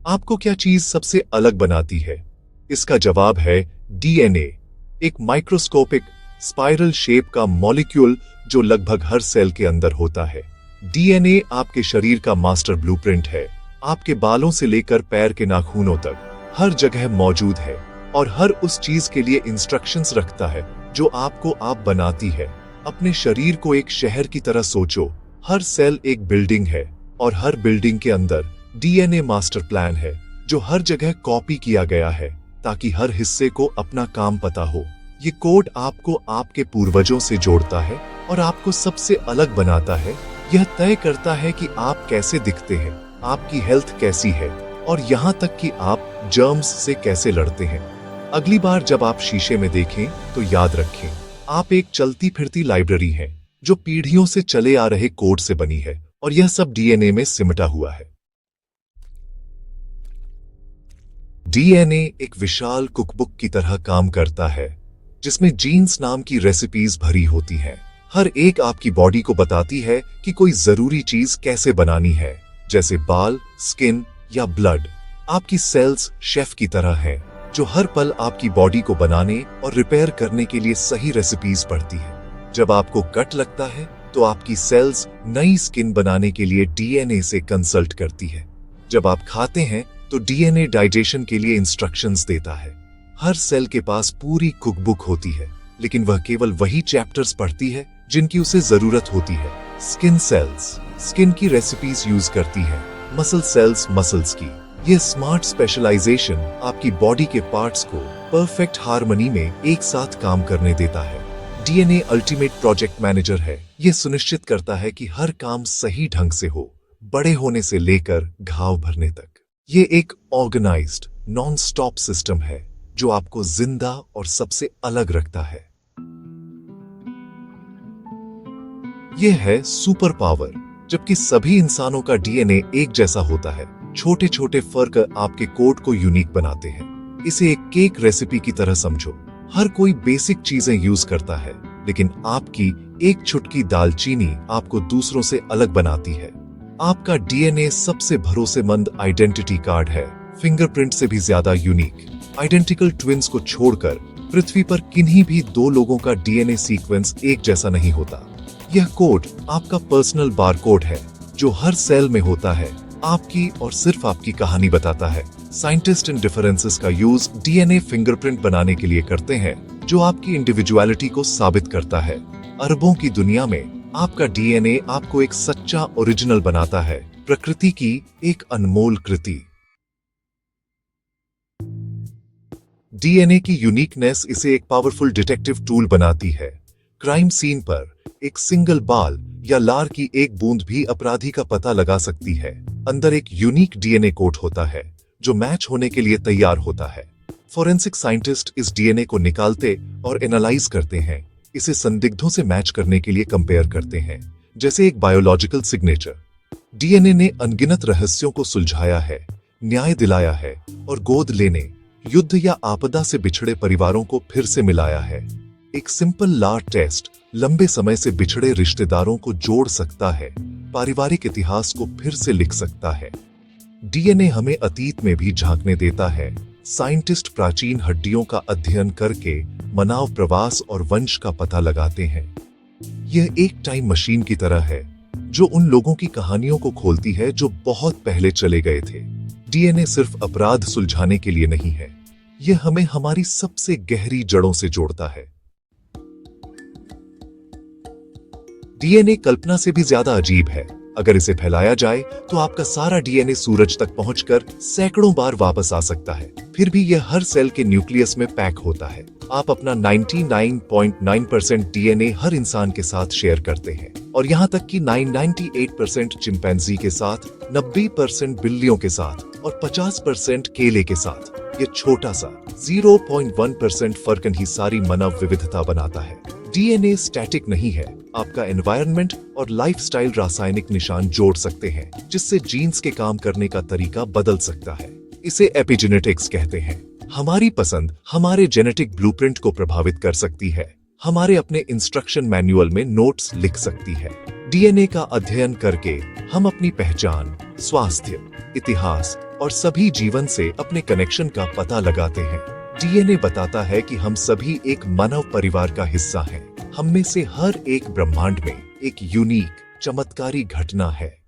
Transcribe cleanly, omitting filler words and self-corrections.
आपको क्या चीज सबसे अलग बनाती है? इसका जवाब है डीएनए, एक माइक्रोस्कोपिक स्पाइरल शेप का मॉलिक्यूल जो लगभग हर सेल के अंदर होता है। डीएनए आपके शरीर का मास्टर ब्लूप्रिंट है। आपके बालों से लेकर पैर के नाखूनों तक हर जगह मौजूद है और हर उस चीज के लिए इंस्ट्रक्शंस रखता है जो आपको आप बनाती है। अपने शरीर को एक शहर की तरह सोचो। हर सेल एक बिल्डिंग है और हर बिल्डिंग के अंदर डीएनए मास्टर प्लान है जो हर जगह कॉपी किया गया है ताकि हर हिस्से को अपना काम पता हो। ये कोड आपको आपके पूर्वजों से जोड़ता है और आपको सबसे अलग बनाता है। यह तय करता है कि आप कैसे दिखते हैं, आपकी हेल्थ कैसी है और यहाँ तक कि आप जर्म्स से कैसे लड़ते हैं। अगली बार जब आप शीशे में देखें तो याद रखें, आप एक चलती फिरती लाइब्रेरी हैं जो पीढ़ियों से चले आ रहे कोड से बनी है और यह सब डीएनए में सिमटा हुआ है। डीएनए एक विशाल कुकबुक की तरह काम करता है जिसमें जीन्स नाम की रेसिपीज भरी होती हैं। हर एक आपकी बॉडी को बताती है कि कोई जरूरी चीज कैसे बनानी है, जैसे बाल, स्किन या ब्लड। आपकी सेल्स शेफ की तरह हैं जो हर पल आपकी बॉडी को बनाने और रिपेयर करने के लिए सही रेसिपीज पढ़ती है। जब आपको कट लगता है तो आपकी सेल्स नई स्किन बनाने के लिए डीएनए से कंसल्ट करती है। जब आप खाते हैं तो डीएनए डाइजेशन के लिए इंस्ट्रक्शंस देता है। हर सेल के पास पूरी कुकबुक होती है, लेकिन वह केवल वही चैप्टर्स पढ़ती है जिनकी उसे जरूरत होती है। स्किन सेल्स स्किन की रेसिपीज यूज करती है, मसल सेल्स मसल्स की। यह स्मार्ट स्पेशलाइजेशन आपकी बॉडी के पार्ट्स को परफेक्ट हार्मनी में एक साथ काम करने देता है। डीएनए अल्टीमेट प्रोजेक्ट मैनेजर है। यह सुनिश्चित करता है कि हर काम सही ढंग से हो, बड़े होने से लेकर घाव भरने तक। ये एक ऑर्गेनाइज्ड नॉन स्टॉप सिस्टम है जो आपको जिंदा और सबसे अलग रखता है। यह है सुपर पावर। जबकि सभी इंसानों का डीएनए एक जैसा होता है, छोटे छोटे फर्क आपके कोड को यूनिक बनाते हैं। इसे एक केक रेसिपी की तरह समझो। हर कोई बेसिक चीजें यूज करता है, लेकिन आपकी एक चुटकी दालचीनी आपको दूसरों से अलग बनाती है। आपका डीएनए सबसे भरोसेमंद आइडेंटिटी कार्ड है, फिंगरप्रिंट से भी ज्यादा यूनिक। आइडेंटिकल ट्विन्स को छोड़कर पृथ्वी पर किन्हीं भी दो लोगों का डीएनए सीक्वेंस एक जैसा नहीं होता। यह कोड आपका पर्सनल बारकोड है जो हर सेल में होता है, आपकी और सिर्फ आपकी कहानी बताता है। साइंटिस्ट इन डिफरेंसेस का यूज डीएनए फिंगरप्रिंट बनाने के लिए करते हैं जो आपकी इंडिविजुअलिटी को साबित करता है। अरबों की दुनिया में आपका डीएनए आपको एक सच्चा ओरिजिनल बनाता है, प्रकृति की एक अनमोल कृति। डीएनए की यूनिकनेस इसे एक पावरफुल डिटेक्टिव टूल बनाती है। क्राइम सीन पर एक सिंगल बाल या लार की एक बूंद भी अपराधी का पता लगा सकती है। अंदर एक यूनिक डीएनए कोड होता है जो मैच होने के लिए तैयार होता है। फोरेंसिक साइंटिस्ट इस डीएनए को निकालते और एनालाइज करते हैं, इसे संदिग्धों से मैच करने के लिए कंपेयर करते हैं, जैसे एक बायोलॉजिकल सिग्नेचर। डीएनए ने अनगिनत रहस्यों को सुलझाया है, न्याय दिलाया है और गोद लेने, युद्ध या आपदा से बिछड़े परिवारों को फिर से मिलाया है। एक सिंपल लार टेस्ट लंबे समय से बिछड़े रिश्तेदारों को जोड़ सकता है, पारिवारिक इतिहास को फिर से लिख सकता है। डीएनए हमें अतीत में भी झांकने देता है। साइंटिस्ट प्राचीन हड्डियों का अध्ययन करके मानव प्रवास और वंश का पता लगाते हैं। यह एक टाइम मशीन की तरह है जो उन लोगों की कहानियों को खोलती है जो बहुत पहले चले गए थे। डीएनए सिर्फ अपराध सुलझाने के लिए नहीं है, यह हमें हमारी सबसे गहरी जड़ों से जोड़ता है। डीएनए कल्पना से भी ज्यादा अजीब है। अगर इसे फैलाया जाए तो आपका सारा डीएनए सूरज तक पहुंचकर सैकड़ों बार वापस आ सकता है। फिर भी यह हर सेल के न्यूक्लियस में पैक होता है। आप अपना 99.9% डीएनए हर इंसान के साथ शेयर करते हैं और यहाँ तक कि 98% चिंपैंजी के साथ, 90% बिल्लियों के साथ और 50% केले के साथ। ये छोटा सा 0.1% फर्क ही सारी मानव विविधता बनाता है। डीएनए स्टैटिक नहीं है। आपका एनवायरनमेंट और लाइफस्टाइल रासायनिक निशान जोड़ सकते हैं जिससे जीन्स के काम करने का तरीका बदल सकता है। इसे एपिजेनेटिक्स कहते हैं। हमारी पसंद हमारे जेनेटिक ब्लूप्रिंट को प्रभावित कर सकती है, हमारे अपने इंस्ट्रक्शन मैनुअल में नोट्स लिख सकती है। डीएनए का अध्ययन करके हम अपनी पहचान, स्वास्थ्य, इतिहास और सभी जीवन से अपने कनेक्शन का पता लगाते हैं। डीएनए बताता है कि हम सभी एक मानव परिवार का हिस्सा हैं। हम में से हर एक ब्रह्मांड में एक यूनिक, चमत्कारी घटना है।